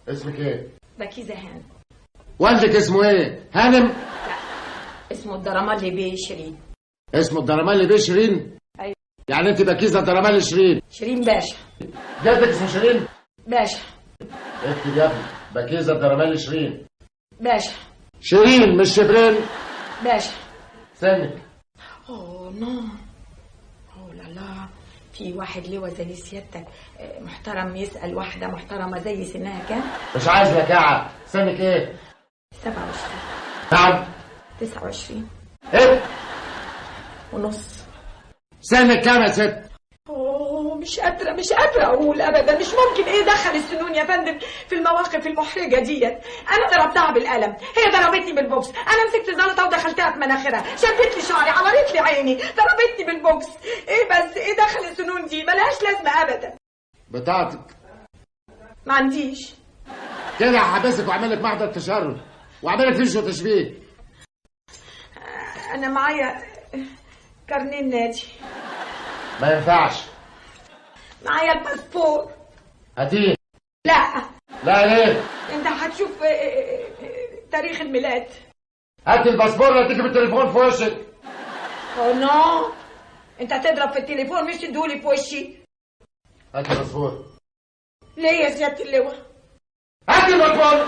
اسمك ايه؟ بكيزة هانم. والدك اسمه ايه؟ هانم؟ لا، اسمه الدرمالي بيه شيرين. اسمه الدرمالي بيه شيرين؟ ايوه. يعني انت بكيزة الدرمالي شيرين؟ شيرين باشا. جدك اسمه شيرين؟ باشا. اكتب يا ابني، بكيزة الدرمالي شيرين. باشا. شيرين مش شبرين. باشا. سنك. اوه نو. اوه لا لا، في واحد لواء زي سيادتك محترم يسأل واحدة محترمة زي سنها كام؟ مش عايز لكاعة. سنك ايه؟ 27. نعم. 29 ايه؟ ونص. سنك كام يا ست؟ اوه مش قادرة اقول ابدا. مش ممكن. ايه دخل السنون يا فندم في المواقف المحرجة ديت؟ انا ضربتها بالقلم، هي ضربتني بالبوكس، انا مسكت زلطة ودخلتها في مناخيرها، شدت لي شعري، عورت لي عيني، ضربتني بالبوكس. ايه بس ايه دخل السنون دي؟ ملهاش لازمة ابدا. بتاعتك ما عنديش. كده هحبسك واعمل لك محضر تشرد واعمل لك فيش وتشبيه. انا معايا كارنيه النادي. ما ينفعش. معايا الباسبور. هاتيه. لا. لا ليه؟ انت هتشوف تاريخ الميلاد. هات الباسبور اللي هتيجي بالتليفون في وشك. اوه نو، انت هتضرب في التليفون مش تدولي في وشي. هات الباسبور. ليه يا سيادة اللواء؟ هات الباسبور.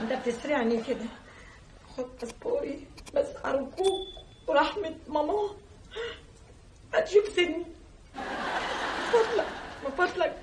انت بتسرعني كده. خد باسبوري بس ارجوك ورحمة ماما هتشوف سني. من فضلك